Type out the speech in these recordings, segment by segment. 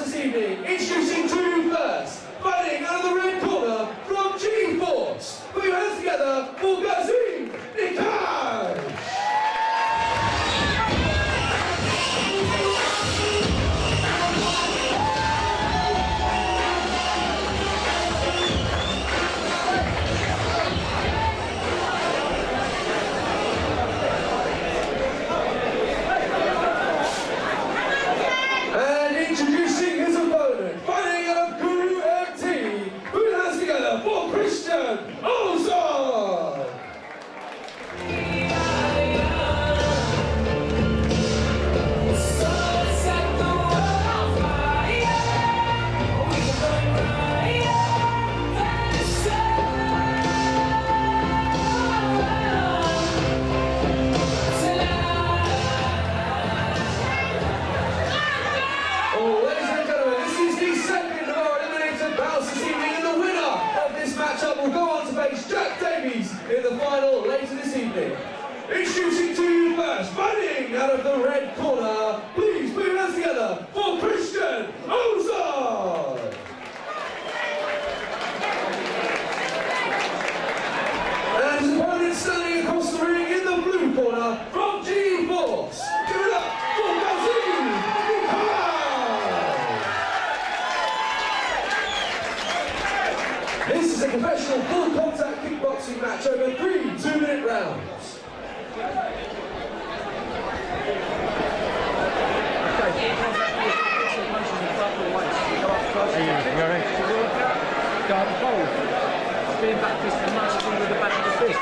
this evening, introducing to you first, fighting out of the red corner from G-Force. Put your hands together for Gazim, Nikaj. Introducing his opponent, fighting out of Guru MT, put your hands together for Krystian, Ozog! Will go on to face Jack Davies in the final later this evening. Introducing to you first, fighting out of the red corner, please put your hands together for Krystian, Ozog! And his opponent standing across the ring in the blue corner from G-Force. Give it up for Gazim, This is a professional full-contact kickboxing match over 3 2-minute rounds. Being back fist and muscle with the back of the fist.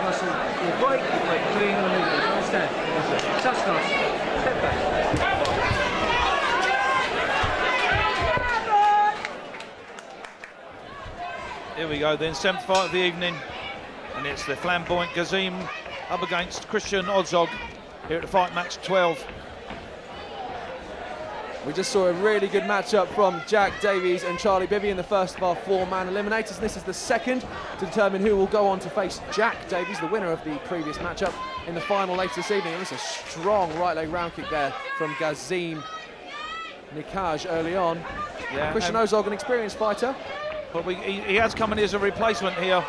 Muscle, you break clean and immediately. Understand? Touch nice. Step back. Here we go then, 7th fight of the evening, and it's the flamboyant Gazim up against Krystian Ozog here at the Fightmax 12. We just saw a really good matchup from Jack Davies and Charlie Bibby in the first of our 4-man eliminators, and this is the second to determine who will go on to face Jack Davies, the winner of the previous matchup, in the final later this evening. And it's a strong right leg round kick there from Gazim Nikaj early on. Yeah, Krystian Ozog, an experienced fighter. But he has come in as a replacement here,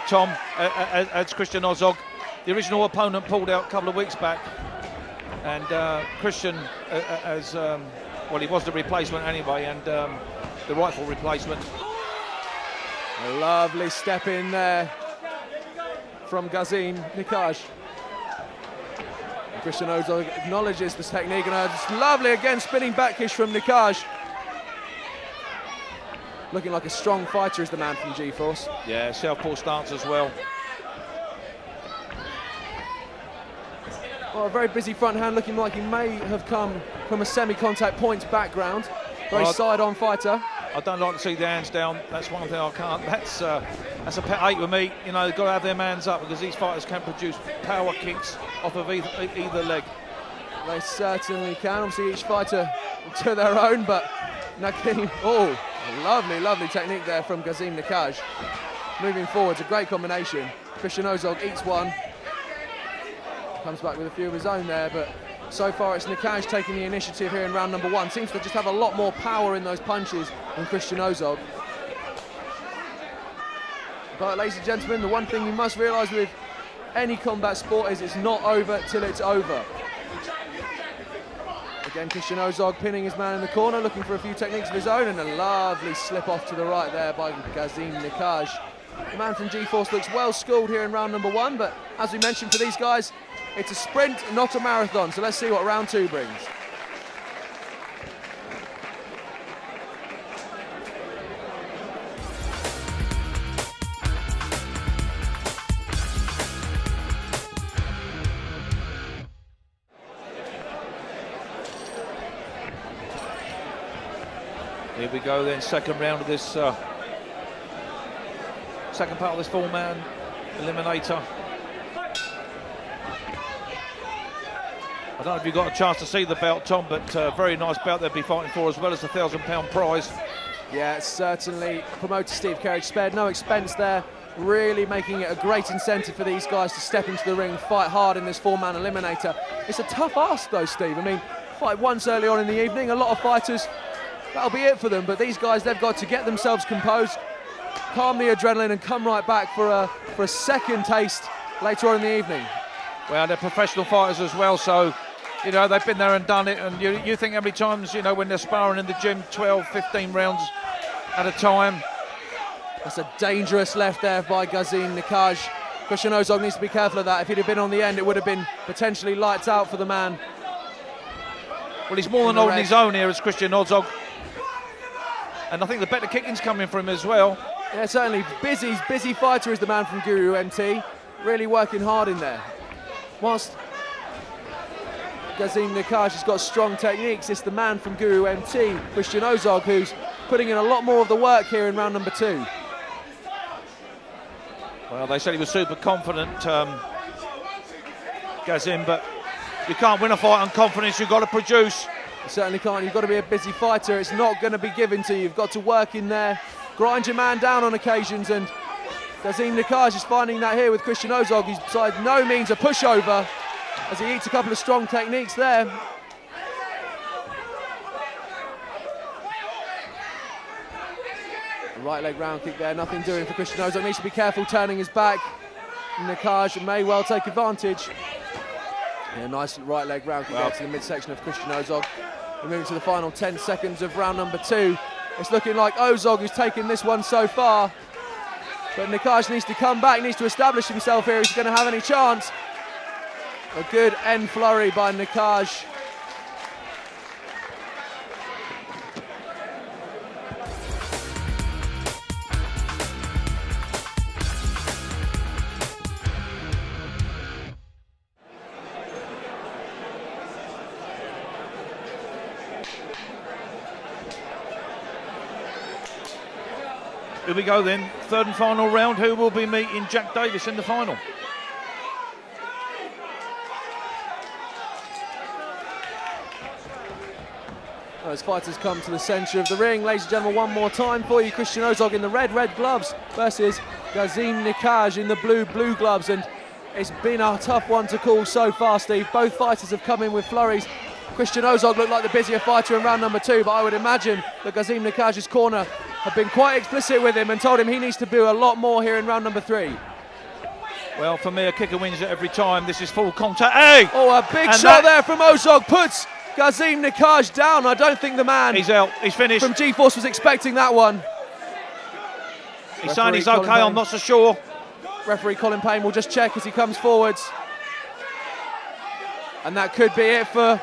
Tom, as Krystian Ozog. The original opponent pulled out a couple of weeks back, and Krystian, well, he was the replacement anyway, and the rightful replacement. A lovely step in there from Gazim Nikaj. Krystian Ozog acknowledges this technique, and it's lovely again spinning back kick from Nikaj. Looking like a strong fighter is the man from G-Force. Yeah, southpaw stance as well. Well, a very busy front hand, looking like he may have come from a semi-contact points background. Very side-on fighter. I don't like to see the hands down. That's one thing I can't. That's a pet hate with me. You know, they've got to have their hands up because these fighters can produce power kicks off of either leg. They certainly can. Obviously, each fighter to their own, but Nakim, lovely, lovely technique there from Gazim Nikaj. Moving forward, a great combination. Krystian Ozog eats one. Comes back with a few of his own there, but so far it's Nikaj taking the initiative here in round number 1. Seems to just have a lot more power in those punches than Krystian Ozog. But ladies and gentlemen, the one thing you must realise with any combat sport is it's not over till it's over. Again, Krystian Ozog pinning his man in the corner, looking for a few techniques of his own, and a lovely slip off to the right there by Gazim Nikaj. The man from G-Force looks well schooled here in round number 1, but as we mentioned, for these guys, it's a sprint, not a marathon, so let's see what round 2 brings. Here we go then, second round of this, second part of this 4-man eliminator. I don't know if you got a chance to see the belt, Tom, but very nice belt they'll be fighting for, as well as the £1,000 prize. Yeah, certainly. Promoter Steve Kerridge spared no expense there, really making it a great incentive for these guys to step into the ring, fight hard in this 4-man eliminator. It's a tough ask though, Steve. I mean, fight once early on in the evening, a lot of fighters that'll be it for them. But these guys, they've got to get themselves composed, calm the adrenaline, and come right back for a second taste later on in the evening. Well, they're professional fighters as well, so you know they've been there and done it. And you think how many times, you know, when they're sparring in the gym, 12, 15 rounds at a time. That's a dangerous left there by Gazim Nikaj. Krystian Ozog needs to be careful of that. If he'd have been on the end, it would have been potentially lights out for the man. Well, he's more than holding his own here as Krystian Ozog. And I think the better kicking's coming from him as well. Yeah, certainly. Busy fighter is the man from Guru MT. Really working hard in there. Whilst Gazim Nikaj has got strong techniques, it's the man from Guru MT, Krystian Ozog, who's putting in a lot more of the work here in round number 2. Well, they said he was super confident, Gazim, but you can't win a fight on confidence, you've got to produce. You certainly can't. You've got to be a busy fighter. It's not going to be given to you. You've got to work in there, grind your man down on occasions, and Gazim Nikaj is finding that here with Krystian Ozog. He's by no means a pushover as he eats a couple of strong techniques there. The right leg round kick there, nothing doing for Krystian Ozog. Needs to be careful turning his back. Nikaj may well take advantage. Yeah, nice right leg round kick there to the midsection of Krystian Ozog. We're moving to the final 10 seconds of round number 2. It's looking like Ozog who's taken this one so far. But Nikaj needs to come back, needs to establish himself here. He's going to have any chance. A good end flurry by Nikaj. Here we go then, third and final round. Who will be meeting Jack Davis in the final? Those fighters come to the centre of the ring. Ladies and gentlemen, one more time for you. Krystian Ozog in the red gloves versus Gazim Nikaj in the blue gloves. And it's been a tough one to call so far, Steve. Both fighters have come in with flurries. Krystian Ozog looked like the busier fighter in round number 2, but I would imagine that Gazim Nikaj's corner have been quite explicit with him and told him he needs to do a lot more here in round number 3. Well, for me, a kicker wins it every time. This is full contact. Hey! Oh, a big shot there from Ozog puts Gazim Nikaj down. I don't think the man he's out. He's finished. From G-Force was expecting that one. He's saying he's okay. I'm not so sure. Referee Colin Payne will just check as he comes forwards. And that could be it for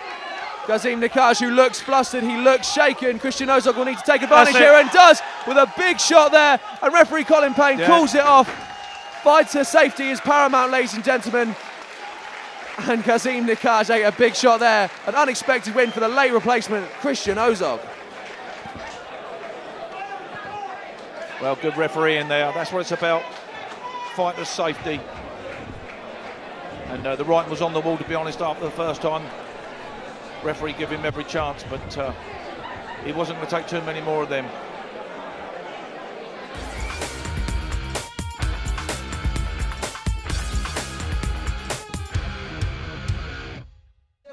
Gazim Nikaj, who looks flustered, he looks shaken. Krystian Ozog will need to take advantage here and does, with a big shot there. And referee Colin Payne calls it off. Fighter safety is paramount, ladies and gentlemen. And Gazim Nikaj ate a big shot there. An unexpected win for the late replacement, Krystian Ozog. Well, good referee in there. That's what it's about. Fighter safety. And the writing was on the wall, to be honest, after the first time. Referee give him every chance, but he wasn't going to take too many more of them.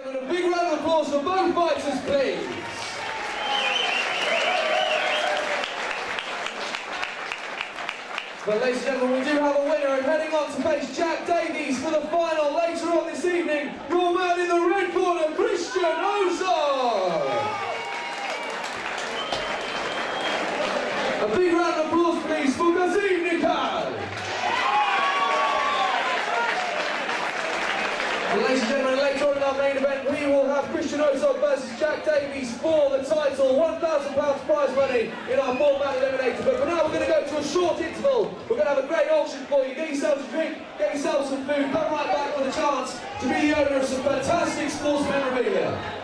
A big round of applause for both fighters, please. But ladies and gentlemen, we do have a winner, and heading on to face Jack Davies for the final later on this evening, your man in the red corner, Krystian Ozog. A big round of applause, please, for Gazim Nikaj. And ladies and gentlemen, later on in our main event, we will have Krystian Ozog versus Jack Davies for the title, £1,000 prize money in our 4-man eliminator. But for now, we're going to go to a short interval. We're going to have a great auction for you. Get yourselves a drink, get yourselves some food, come right back with a chance to be the owner of some fantastic sports memorabilia.